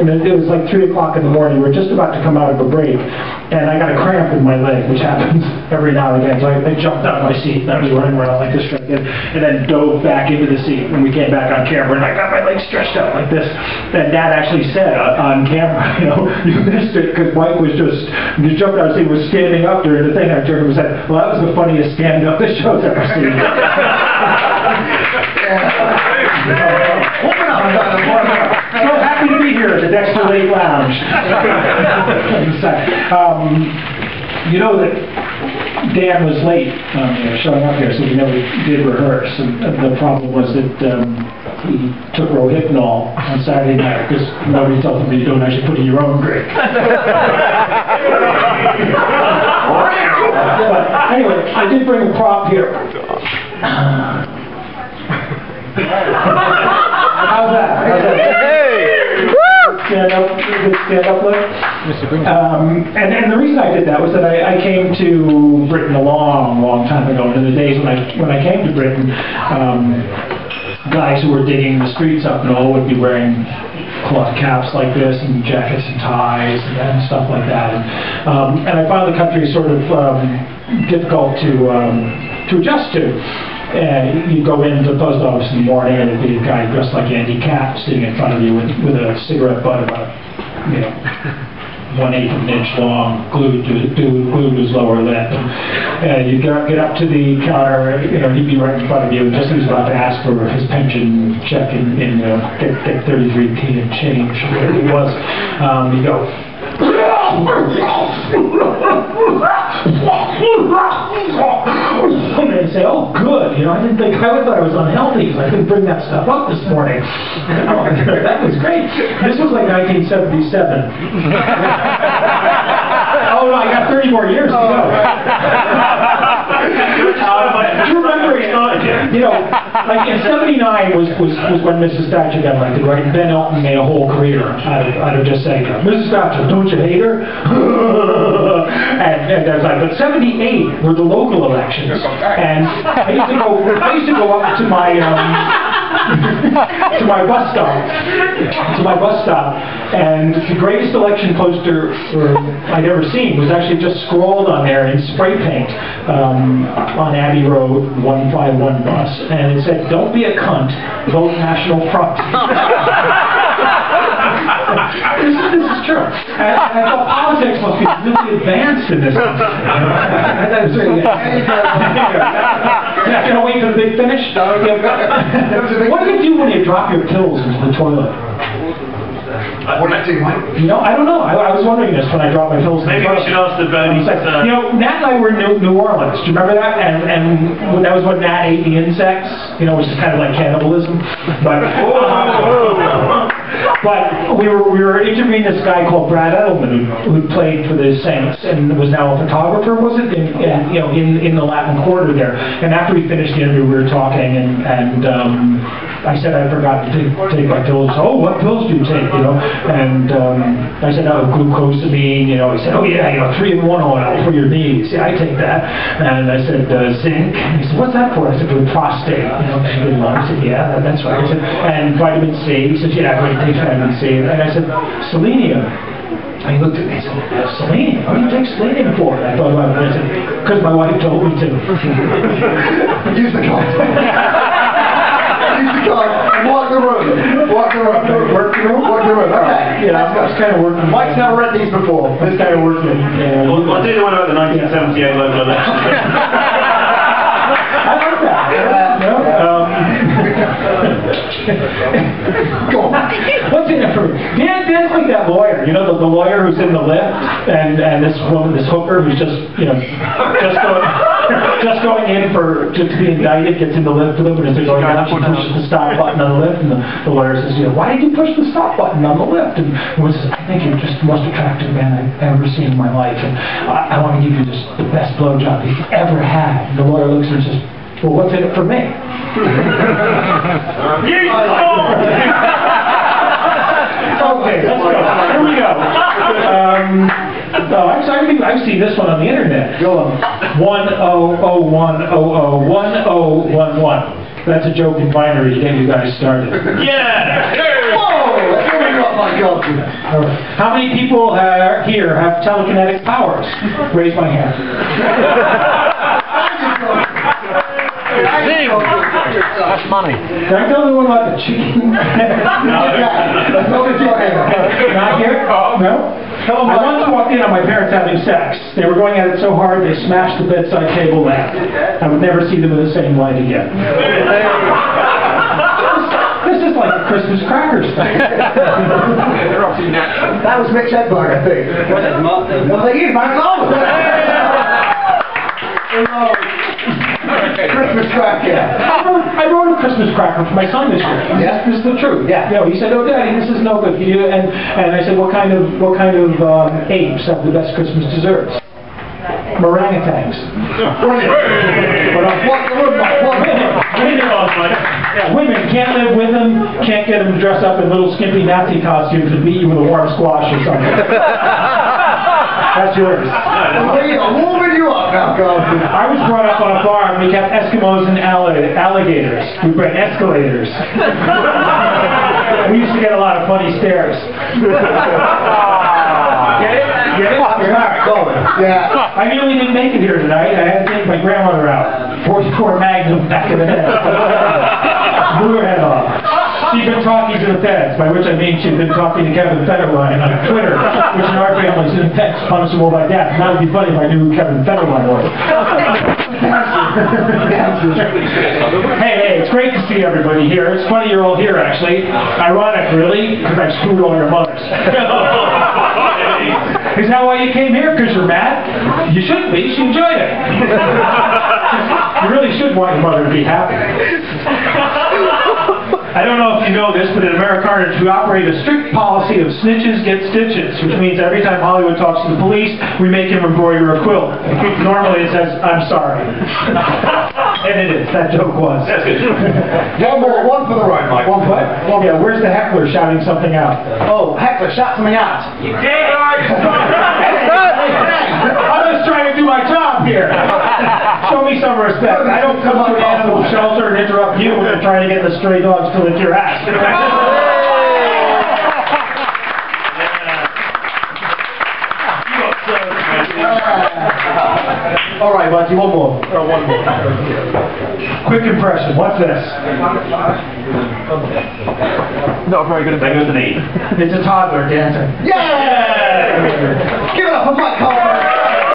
and it was like 3 o'clock in the morning. We were just about to come out of a break, and I got a cramp in my leg, which happens every now and again. So I jumped out of my seat, and I was running around like this, and then dove back into the seat when we came back on camera, and I got my legs stretched out like this. And Dad actually said on camera, you know, you missed it, because Mike was just jumped out of the seat, was standing up during the thing. I turned and said, well, that was the funniest stand-up this show's ever seen. So happy to be here at the Dexter Lake Lounge. You know that Dan was late showing up here, so we never did rehearse. And the problem was that he took Rohypnol on Saturday night because nobody told him you don't actually put in your own drink. But anyway, I did bring a prop here. How's that? Hey! Stand up, good stand up look. And the reason I did that was that I came to Britain a long time ago. And in the days when I came to Britain, guys who were digging the streets up and all would be wearing cloth caps like this and jackets and ties and stuff like that. And I found the country sort of difficult to adjust to. You go into the post office in the morning and there'd be a guy dressed like Andy Capp sitting in front of you with a cigarette butt about, 1/8 of an inch long, glued to his lower lip. And you get up to the counter, he'd be right in front of you, and just as he was about to ask for his pension check and get 33p and change, whatever it was, you go. And they say, oh, good. I thought I was unhealthy because I couldn't bring that stuff up this morning. That was great. This was like 1977. Oh, no, I got 30 more years to go. Do you remember, like in 79 was when Mrs. Thatcher got elected, right? And Ben Elton made a whole career out of just saying, Mrs. Thatcher, don't you hate her? and I was like, but 78 were the local elections. And I used to go up to my bus stop, and the greatest election poster I'd ever seen was actually just scrawled on there in spray paint on Abbey Road, 151 bus, and it said, "Don't be a cunt, vote National Front." This is true. And I thought politics must be really advanced in this country. That was really Not going to wait for the big finish? What do you do when you drop your pills into the toilet? What do I do, Mike? I don't know. I was wondering this when I dropped my pills. Maybe we should ask the Bodeans. Nat and I were in New Orleans. Do you remember that? And that was when Nat ate the insects, which is kind of like cannibalism. But we were interviewing this guy called Brad Edelman who played for the Saints and was now a photographer, was it? In the Latin Quarter there. And after we finished the interview, we were talking, and I said I forgot to take my pills. Oh, what pills do you take? And I said, oh, glucosamine. He said, oh yeah, 3-in-1 oil for your knees. Yeah, I take that. And I said, zinc. And he said, what's that for? I said, for the prostate. I said, yeah, that's right. I said, and vitamin C. He said, yeah, I take vitamin C. And I said, selenium. And he looked at me and said, selenium? What do you take selenium for? And I thought about it. I said, because my wife told me to. Use the card. Use the card. Walk the room. Walk the room. Work the room? Walk the room. Okay. Yeah, that's kind of working. Mike's never read these before. This kind of working. Yeah. I'll do the one about the 1978 local election. I like that. Go on. What's in it for me? Dan's like that lawyer, the lawyer who's in the lift, and this woman, this hooker who's just going in to be indicted, gets in the lift with him, and as they're going down, she pushes the stop button on the lift, and the lawyer says, why did you push the stop button on the lift? And the woman says, I think you're just the most attractive man I've ever seen in my life, and I want to give you just the best blowjob you've ever had. And the lawyer looks at her and says, well, what's in it for me? Okay, let's go. Here we go. Actually, I've seen this one on the internet. Go on. 1001001011. That's a joke in binary to get you guys started. Yeah! Whoa! Here we go. up, Mike Carlson. How many people here have telekinetic powers? Raise my hand. That's money. Did I tell anyone about the chicken? That's not the joke. Not here? No? I once walked in on my parents having sex. They were going at it so hard they smashed the bedside table lamp. I would never see them in the same light again. This is like a Christmas crackers thing. That was Mitch Hedberg, I think. Was it? Well, they used my phone. Christmas cracker. I wrote a Christmas cracker for my son this year. Yeah? This is the truth. Yeah. You know, he said, "Oh, Daddy, this is no good for you." And I said, "What kind of apes have the best Christmas desserts?" Orangutans. Women can't live with them. Can't get them to dress up in little skimpy Nazi costumes and beat you with a warm squash or something. That's yours. Warming you up now, Carlson. I was brought up on a farm. We kept Eskimos and alligators. We bred escalators. We used to get a lot of funny stares. Get it? Get it? You're not going. Yeah. I nearly didn't make it here tonight. I had to take my grandmother out. 44 Magnum back in the head. Blew her head off. She's been talking to the feds, by which I mean she's been talking to Kevin Federline on Twitter, which in our family is in fact punishable by death. That would be funny if I knew who Kevin Federline was. Hey, it's great to see everybody here. It's funny you're all here, actually. Ironic, really, because I screwed all your mothers. Is that why you came here? Because you're mad? You shouldn't be. She enjoyed it. You really should want your mother to be happy. I don't know if you know this, but in Americarnage we operate a strict policy of snitches get stitches, which means every time Hollywood talks to the police, we make him embroider a quilt. Normally it says, "I'm sorry." And it is. That joke was. That's good. One for the road, Mike. One what? Yeah, where's the heckler shouting something out? Oh, heckler, shout something out. You did! I'm just trying to do my job here. Show me some respect. I don't come to an animal shelter and interrupt you when you're trying to get the stray dogs to lick your ass. All right, Bunty, one more. One more. Quick impression. What's this? Not a very good That goes to me. It's a toddler dancing. Yeah! Give it up for Mike Carlson.